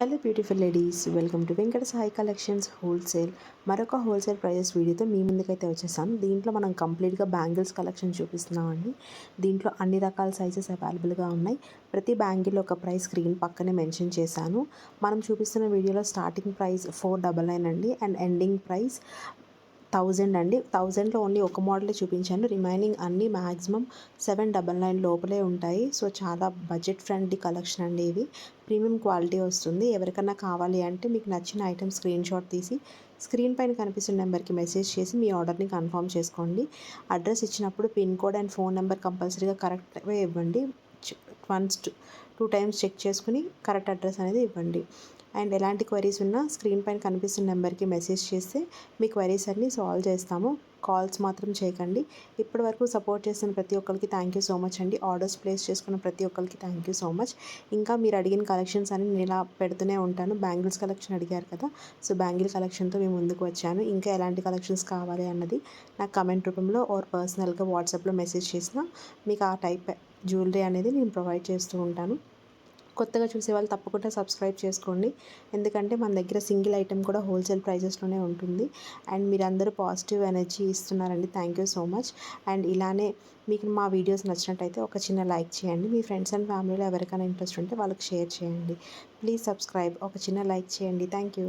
Hello beautiful ladies, welcome to Venkata Sai collections wholesale. మరొక wholesale prices వీడియోతో మీ ముందుకైతే వచ్చేసాను. దీంట్లో మనం కంప్లీట్గా బ్యాంగిల్స్ కలెక్షన్ చూపిస్తున్నామండి. దీంట్లో అన్ని రకాల సైజెస్ అవైలబుల్గా ఉన్నాయి. ప్రతి బ్యాంగిల్ ఒక ప్రైస్ స్క్రీన్ పక్కనే మెన్షన్ చేశాను. మనం చూపిస్తున్న వీడియోలో స్టార్టింగ్ ప్రైస్ 499 అండి అండ్ ఎండింగ్ ప్రైస్ 1000 అండి. 1000లో ఓన్లీ ఒక మోడలే చూపించాను. రిమైనింగ్ అన్నీ మ్యాక్సిమం 799 లోపలే ఉంటాయి. సో చాలా బడ్జెట్ ఫ్రెండ్లీ కలెక్షన్ అండి. ఇవి ప్రీమియం క్వాలిటీ వస్తుంది. ఎవరికైనా కావాలి అంటే మీకు నచ్చిన ఐటమ్ స్క్రీన్ షాట్ తీసి స్క్రీన్ పైన కనిపిస్తున్న నెంబర్కి మెసేజ్ చేసి మీ ఆర్డర్ని కన్ఫర్మ్ చేసుకోండి. అడ్రస్ ఇచ్చినప్పుడు pin code and phone number కంపల్సరీగా కరెక్ట్గా ఇవ్వండి. వన్స్ 2 టైమ్స్ చెక్ చేసుకుని కరెక్ట్ అడ్రస్ అనేది ఇవ్వండి. అండ్ ఎలాంటి క్వరీస్ ఉన్నా స్క్రీన్ పైన కనిపిస్తున్న నెంబర్కి మెసేజ్ చేస్తే మీ క్వరీస్ అన్నీ సాల్వ్ చేస్తాము. కాల్స్ మాత్రం చేయకండి. ఇప్పటి వరకు సపోర్ట్ చేస్తున్న ప్రతి ఒక్కరికి థ్యాంక్ యూ సో మచ్ అండి. ఆర్డర్స్ ప్లేస్ చేసుకున్న ప్రతి ఒక్కరికి థ్యాంక్ యూ సో మచ్. ఇంకా మీరు అడిగిన కలెక్షన్స్ అని నేను ఇలా పెడుతూనే ఉంటాను. బ్యాంగిల్స్ కలెక్షన్ అడిగారు కదా, సో బ్యాంగిల్ కలెక్షన్తో మేము ముందుకు వచ్చాను. ఇంకా ఎలాంటి కలెక్షన్స్ కావాలి అన్నది నాకు కమెంట్ రూపంలో ఆర్ పర్సనల్గా వాట్సాప్లో మెసేజ్ చేసినా మీకు ఆ టైప్ జ్యువెలరీ అనేది నేను ప్రొవైడ్ చేస్తూ ఉంటాను. కొత్తగా చూసే వాళ్ళు తప్పకుండా సబ్స్క్రైబ్ చేసుకోండి. ఎందుకంటే మన దగ్గర సింగిల్ ఐటెం కూడా హోల్సేల్ ప్రైజెస్లోనే ఉంటుంది. అండ్ మీరందరూ పాజిటివ్ ఎనర్జీ ఇస్తున్నారండి. Thank you so much. And ఇలానే మీకు మా వీడియోస్ నచ్చినట్టయితే ఒక చిన్న లైక్ చేయండి. మీ ఫ్రెండ్స్ అండ్ ఫ్యామిలీలో ఎవరికైనా ఇంట్రెస్ట్ ఉంటే వాళ్ళకి షేర్ చేయండి. Please subscribe. ఒక చిన్న లైక్ చేయండి. Thank you.